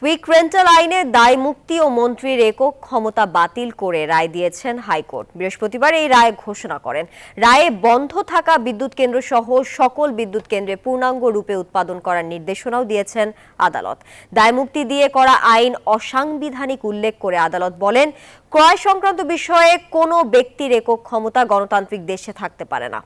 Quick rental আইনে দায় মুক্তি ও মন্ত্রীর একক ক্ষমতা বাতিল করে রায় দিয়েছেন হাইকোর্ট। বৃহস্পতিবার এই রায় ঘোষণা করেন। রায়ে বন্ধ থাকা বিদ্যুৎ কেন্দ্র সহ সকল বিদ্যুৎ কেন্দ্রে পূর্ণাঙ্গ রূপে উৎপাদন করার নির্দেশনাও দিয়েছেন আদালত। দায় মুক্তি দিয়ে করা আইন অসাংবিধানিক উল্লেখ করে আদালত বলেন, ক্রয় সংক্রান্ত বিষয়ে কোনো ব্যক্তির একক ক্ষমতা গণতান্ত্রিক দেশে থাকতে পারে না।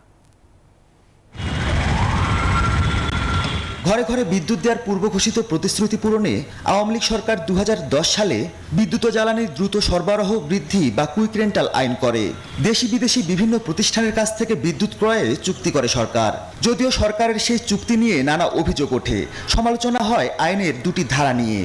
ঘরে ঘরে বিদ্যুৎ দেওয়ার পূর্ব ঘোষিত প্রতিশ্রুতি পূরণে আওয়ামী লীগ সরকার 2010 সালে বিদ্যুৎ ও জ্বালানির দ্রুত সরবরাহ বৃদ্ধি বা কুইক রেন্টাল আইন করে। দেশি বিদেশি বিভিন্ন প্রতিষ্ঠানের কাছ থেকে বিদ্যুৎ ক্রয়ে চুক্তি করে সরকার। যদিও সরকারের সেই চুক্তি নিয়ে নানা অভিযোগ ওঠে, সমালোচনা হয় আইনের দুটি ধারা নিয়ে।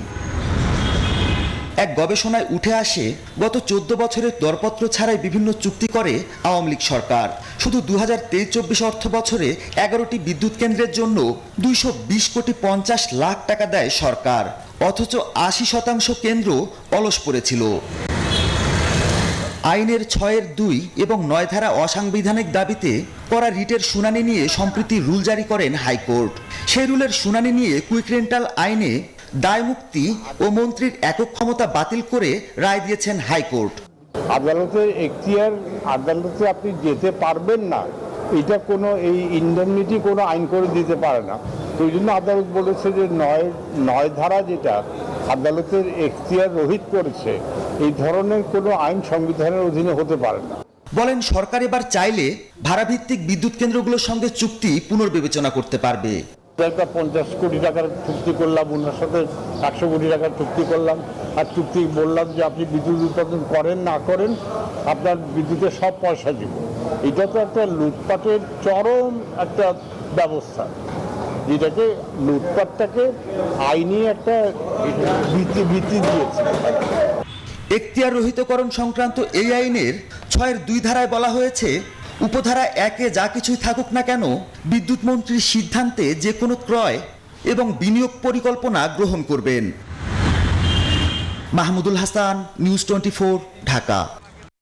এক গবেষণায় উঠে আসে, গত 14 বছরের দরপত্র ছাড়াই বিভিন্ন চুক্তি করে আওয়ামী লীগ সরকার। শুধু 2023-24 অর্থ বছরে 11টি বিদ্যুৎ কেন্দ্রের জন্য 220 কোটি 50 লাখ টাকা দেয় সরকার, অথচ 80% কেন্দ্র অলস পড়েছিল। আইনের 6(2) এবং 9 ধারা অসাংবিধানিক দাবিতে করা রিটের শুনানি নিয়ে সম্প্রতি রুল জারি করেন হাইকোর্ট। সেই রুলের শুনানি নিয়ে কুইক রেন্টাল আইনে দায় মুক্তি ও মন্ত্রীর একক ক্ষমতা বাতিল করে রায় দিয়েছেন হাইকোর্ট। আদালতের এখতিয়ার, আদালতে আপনি যেতে পারবেন না, এটা কোনো এই ইন্ডেমনিটি কোনো আইন করে দিতে পারে না। তো ওই জন্য আদালত বলেছে যে 9 ধারা যেটা আদালতের এখতিয়ার রহিত করেছে, এই ধরনের কোনো আইন সংবিধানের অধীনে হতে পারে না। বলেন, সরকার এবার চাইলে ভাড়াভিত্তিক বিদ্যুৎ কেন্দ্রগুলোর সঙ্গে চুক্তি পুনর্বিবেচনা করতে পারবে। একটা 50 কোটি টাকার চুক্তি করলাম, ওনার সাথে 100 কোটি টাকার চুক্তি করলাম, আর চুক্তি বললাম যে আপনি বিদ্যুৎ উৎপাদন করেন না করেন আপনার বিদ্যুতের সব পয়সা দিব। এটা তো একটা লুটপাটের চরম একটা ব্যবস্থা, যেটাকে লুটপাটটাকে আইনি একটা ভিত্তি দিয়েছে। এখতিয়ার রহিতকরণ সংক্রান্ত এই আইনের 6(2) ধারায় বলা হয়েছে, উপধারা 1-এ যা কিছুই থাকুক না কেন, বিদ্যুৎ মন্ত্রীর সিদ্ধান্তে যে কোনো ক্রয় এবং বিনিয়োগ পরিকল্পনা গ্রহণ করবেন। মাহমুদুল হাসান, নিউজ 24, ঢাকা।